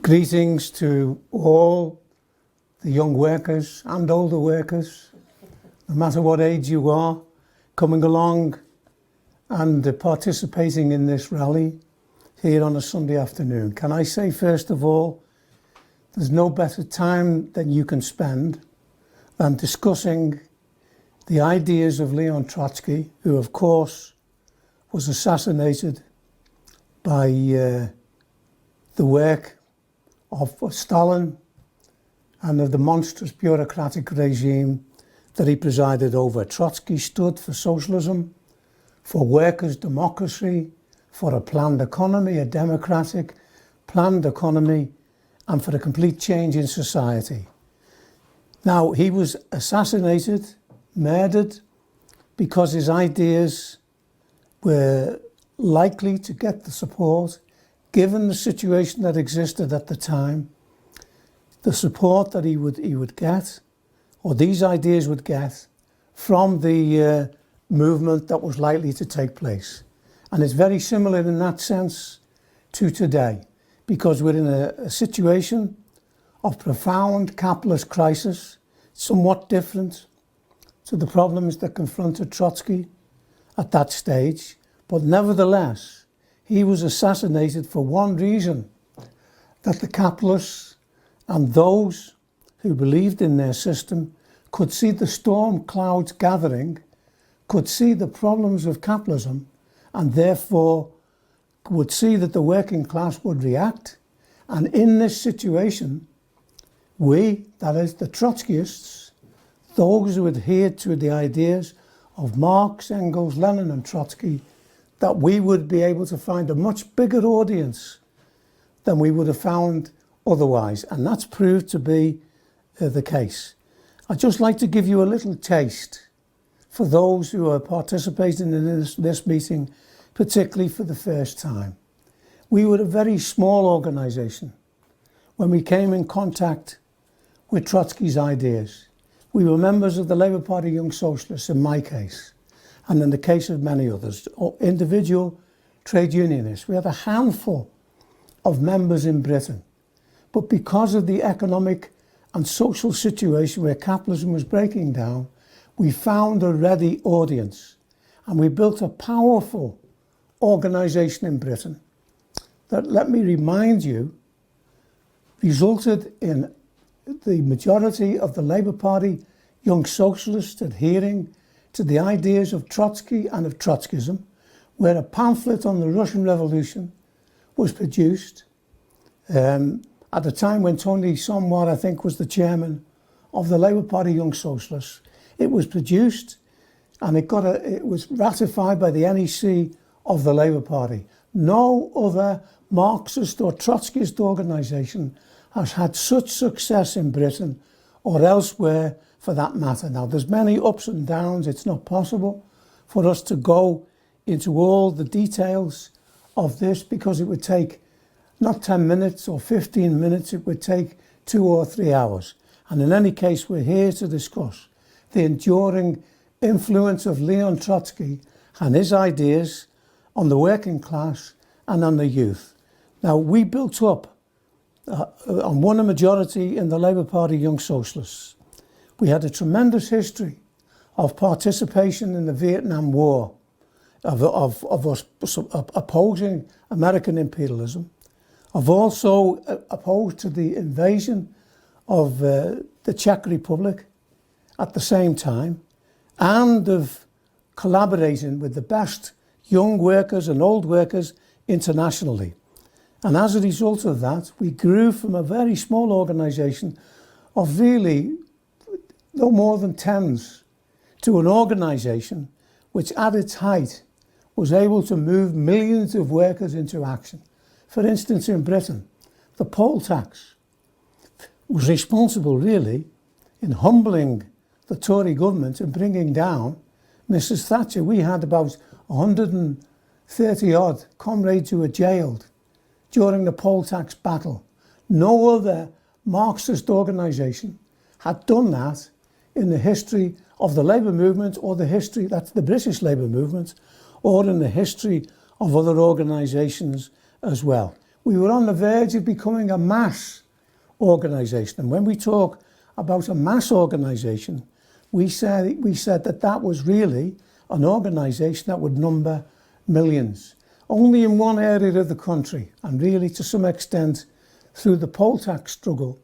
Greetings to all the young workers and older workers, no matter what age you are, coming along and participating in this rally here on a Sunday afternoon. Can I say, first of all, there's no better time that you can spend than discussing the ideas of Leon Trotsky, who of course was assassinated by the work of Stalin and of the monstrous bureaucratic regime that he presided over. Trotsky stood for socialism, for workers' democracy, for a planned economy, a democratic planned economy, and for a complete change in society. Now, he was assassinated, murdered, because his ideas were likely to get the support, given the situation that existed at the time, the support that he would get, or these ideas would get, from the movement that was likely to take place. And it's very similar in that sense to today, because we're in a situation of profound capitalist crisis, somewhat different to the problems that confronted Trotsky at that stage, but nevertheless, he was assassinated for one reason: that the capitalists and those who believed in their system could see the storm clouds gathering, could see the problems of capitalism, and therefore would see that the working class would react. And in this situation, we, that is the Trotskyists, those who adhered to the ideas of Marx, Engels, Lenin and Trotsky, that we would be able to find a much bigger audience than we would have found otherwise. And that's proved to be the case. I'd just like to give you a little taste for those who are participating in this meeting, particularly for the first time. We were a very small organisation when we came in contact with Trotsky's ideas. We were members of the Labour Party Young Socialists, in my case, and in the case of many others, or individual trade unionists. We had a handful of members in Britain. But because of the economic and social situation where capitalism was breaking down, we found a ready audience. And we built a powerful organisation in Britain that, let me remind you, resulted in the majority of the Labour Party Young Socialists adhering to the ideas of Trotsky and of Trotskyism, where a pamphlet on the Russian Revolution was produced at a time when Tony Somewhat, I think, was the chairman of the Labour Party Young Socialists. It was produced and it was ratified by the NEC of the Labour Party. No other Marxist or Trotskyist organisation has had such success in Britain or elsewhere for that matter. Now, there's many ups and downs. It's not possible for us to go into all the details of this, because it would take not 10 minutes or 15 minutes, it would take 2 or 3 hours. And in any case, we're here to discuss the enduring influence of Leon Trotsky and his ideas on the working class and on the youth. Now, we built up and won a majority in the Labour Party Young Socialists. We had a tremendous history of participation in the Vietnam War, of us opposing American imperialism, of also opposed to the invasion of the Czech Republic at the same time, and of collaborating with the best young workers and old workers internationally. And as a result of that, we grew from a very small organisation of really no more than tens to an organisation which at its height was able to move millions of workers into action. For instance, in Britain, the poll tax was responsible really in humbling the Tory government and bringing down Mrs. Thatcher. We had about 130 odd comrades who were jailed during the poll tax battle. No other Marxist organisation had done that in the history of the labour movement, or the history, that's the British labour movement, or in the history of other organisations as well. we were on the verge of becoming a mass organisation. And when we talk about a mass organisation, we said that that was really an organisation that would number millions. Only in one area of the country, and really to some extent through the poll tax struggle,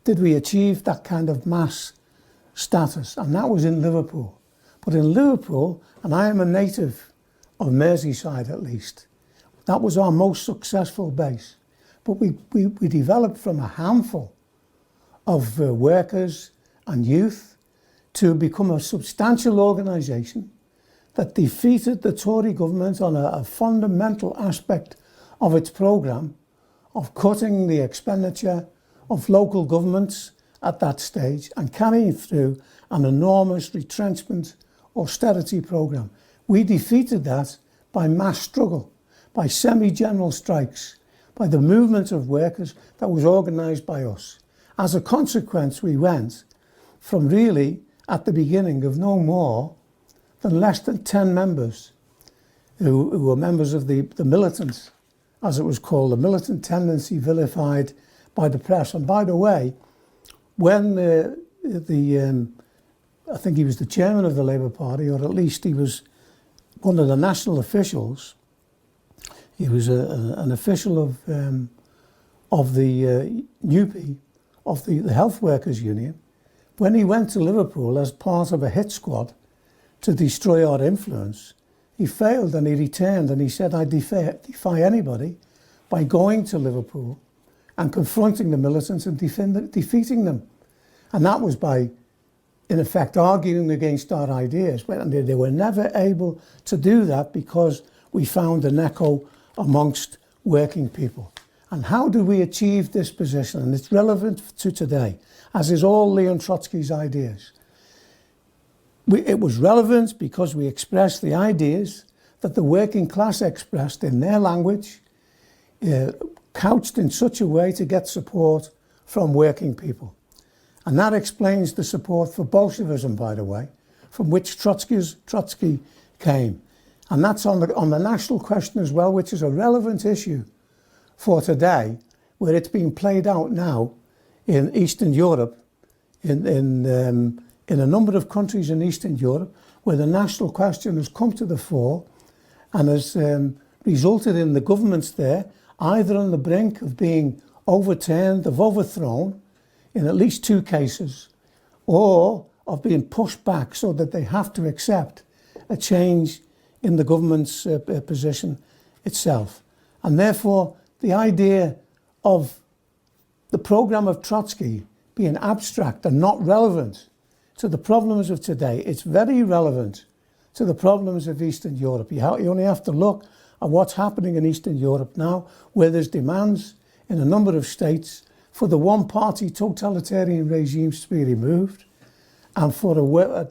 did we achieve that kind of mass status, and that was in Liverpool. But in Liverpool, and I am a native of Merseyside at least, that was our most successful base. But we developed from a handful of workers and youth to become a substantial organisation that defeated the Tory government on a fundamental aspect of its programme of cutting the expenditure of local governments at that stage and carrying through an enormous retrenchment austerity programme. We defeated that by mass struggle, by semi-general strikes, by the movement of workers that was organised by us. As a consequence, we went from really, at the beginning, of no more than less than 10 members who were members of the militants, as it was called, the militant tendency vilified by the press. And by the way, when I think he was the chairman of the Labour Party, or at least he was one of the national officials, he was an official of the NUPE, of the Health Workers Union. When he went to Liverpool as part of a hit squad to destroy our influence, he failed and he returned and he said, I defy anybody by going to Liverpool and confronting the militants and defeating them. And that was by, in effect, arguing against our ideas. And they were never able to do that because we found an echo amongst working people. And how do we achieve this position? And it's relevant to today, as is all Leon Trotsky's ideas. It was relevant because we expressed the ideas that the working class expressed in their language, couched in such a way to get support from working people. And that explains the support for Bolshevism, by the way, from which Trotsky came. And that's on the national question as well, which is a relevant issue for today, where it's being played out now in Eastern Europe, in a number of countries in Eastern Europe, where the national question has come to the fore and has resulted in the governments there either on the brink of being overturned, of overthrown, in at least 2 cases, or of being pushed back so that they have to accept a change in the government's position itself. And therefore, the idea of the programme of Trotsky being abstract and not relevant to the problems of today, it's very relevant to the problems of Eastern Europe. You only have to look at what's happening in Eastern Europe now, where there's demands in a number of states for the one-party totalitarian regimes to be removed and for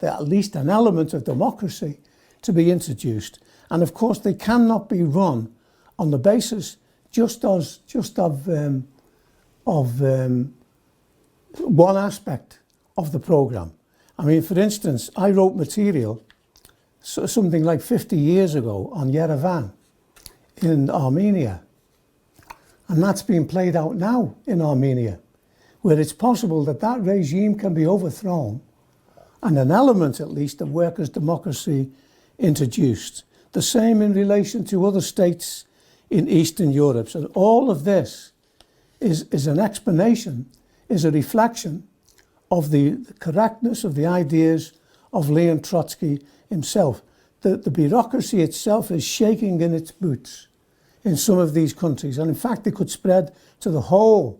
at least an element of democracy to be introduced. And of course, they cannot be run on the basis just of one aspect of the programme. I mean, for instance, I wrote material something like 50 years ago on Yerevan in Armenia. And that's being played out now in Armenia, where it's possible that that regime can be overthrown and an element, at least, of workers' democracy introduced. The same in relation to other states in Eastern Europe. So all of this is an explanation, is a reflection of the correctness of the ideas of Leon Trotsky himself. The bureaucracy itself is shaking in its boots in some of these countries. And in fact, it could spread to the whole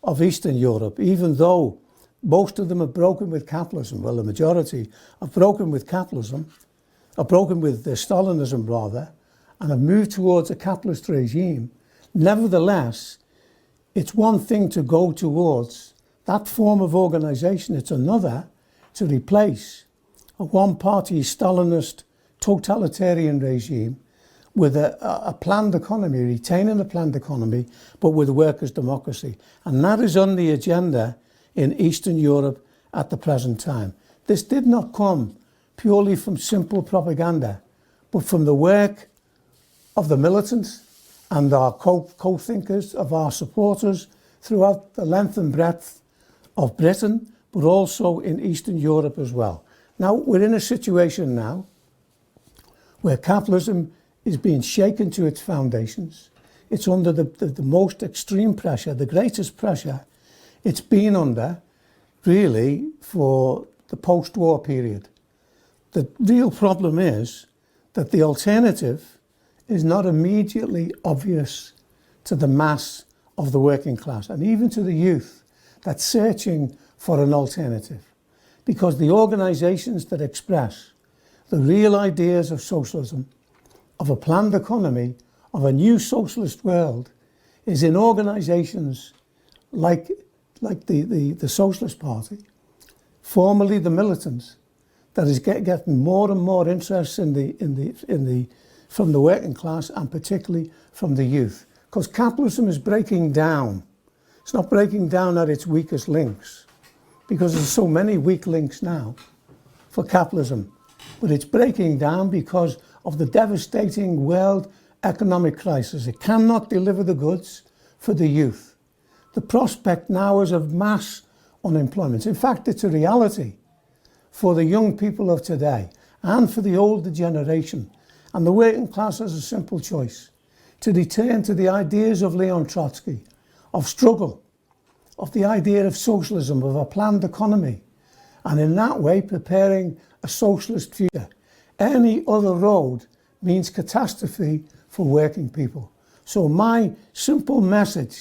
of Eastern Europe, even though most of them have broken with capitalism. Well, the majority have broken with capitalism, have broken with Stalinism rather, and have moved towards a capitalist regime. Nevertheless, it's one thing to go towards that form of organisation. It's another to replace a one-party Stalinist totalitarian regime with a planned economy, retaining a planned economy, but with workers' democracy. And that is on the agenda in Eastern Europe at the present time. This did not come purely from simple propaganda, but from the work of the militants and our co-thinkers, of our supporters throughout the length and breadth of Britain, but also in Eastern Europe as well. Now, we're in a situation now where capitalism is being shaken to its foundations. It's under the most extreme pressure, the greatest pressure it's been under, really, for the post-war period. The real problem is that the alternative is not immediately obvious to the mass of the working class and even to the youth that's searching for an alternative. Because the organisations that express the real ideas of socialism, of a planned economy, of a new socialist world, is in organisations like the Socialist Party, formerly the militants, that is getting more and more interest from the working class and particularly from the youth. Because capitalism is breaking down. It's not breaking down at its weakest links, because there's so many weak links now for capitalism. But it's breaking down because of the devastating world economic crisis. It cannot deliver the goods for the youth. The prospect now is of mass unemployment. In fact, it's a reality for the young people of today and for the older generation. And the working class has a simple choice: to return to the ideas of Leon Trotsky, of struggle, of the idea of socialism, of a planned economy, and in that way preparing a socialist future. Any other road means catastrophe for working people. So my simple message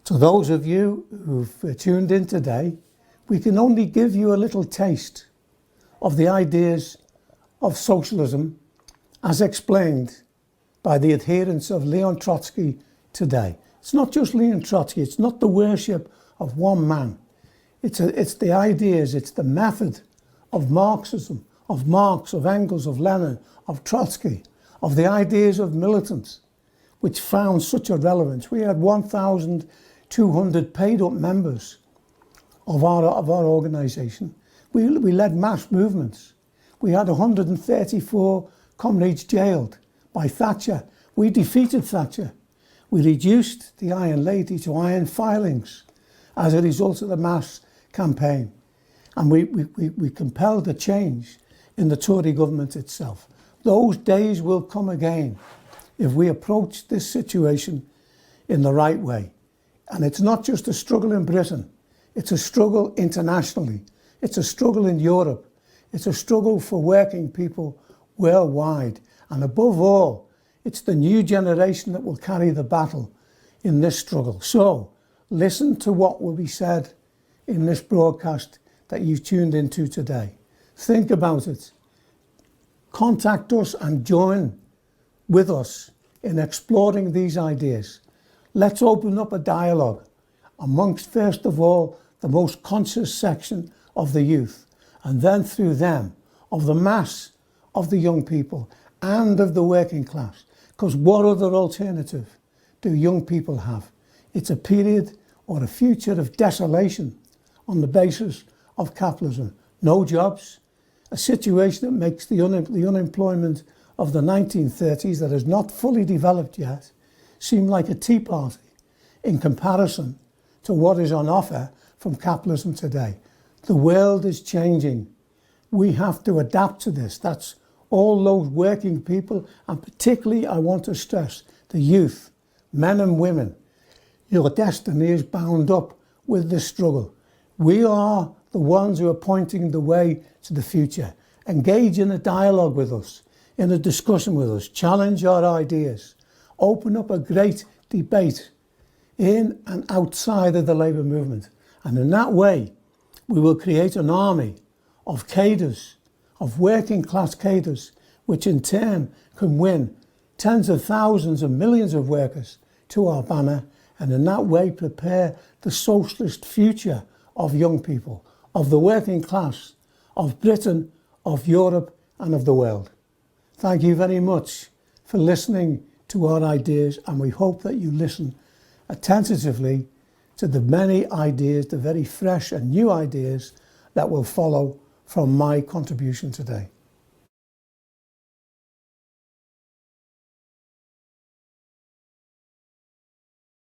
to those of you who've tuned in today: we can only give you a little taste of the ideas of socialism as explained by the adherents of Leon Trotsky today. It's not just Leon Trotsky, it's not the worship of one man. It's the ideas, it's the method of Marxism, of Marx, of Engels, of Lenin, of Trotsky, of the ideas of militants, which found such a relevance. We had 1,200 paid up members of our organisation. We led mass movements. We had 134 comrades jailed by Thatcher. We defeated Thatcher. We reduced the iron laity to iron filings as a result of the mass campaign. And we compelled a change in the Tory government itself. Those days will come again if we approach this situation in the right way. And it's not just a struggle in Britain. It's a struggle internationally. It's a struggle in Europe. It's a struggle for working people worldwide. And above all, it's the new generation that will carry the battle in this struggle. So listen to what will be said in this broadcast that you've tuned into today. Think about it. Contact us and join with us in exploring these ideas. Let's open up a dialogue amongst, first of all, the most conscious section of the youth, and then through them, of the mass of the young people and of the working class. Because what other alternative do young people have? It's a period or a future of desolation on the basis of capitalism. No jobs, a situation that makes the unemployment of the 1930s, that is not fully developed yet, seem like a tea party in comparison to what is on offer from capitalism today. The world is changing. We have to adapt to this. That's all those working people, and particularly I want to stress the youth, men and women. Your destiny is bound up with this struggle. We are the ones who are pointing the way to the future. Engage in a dialogue with us, in a discussion with us, challenge our ideas, open up a great debate in and outside of the labour movement. And in that way, we will create an army of cadres, of working class cadres, which in turn can win tens of thousands and millions of workers to our banner, and in that way prepare the socialist future of young people, of the working class, of Britain, of Europe and of the world. Thank you very much for listening to our ideas, and we hope that you listen attentively to the many ideas, the very fresh and new ideas that will follow from my contribution today.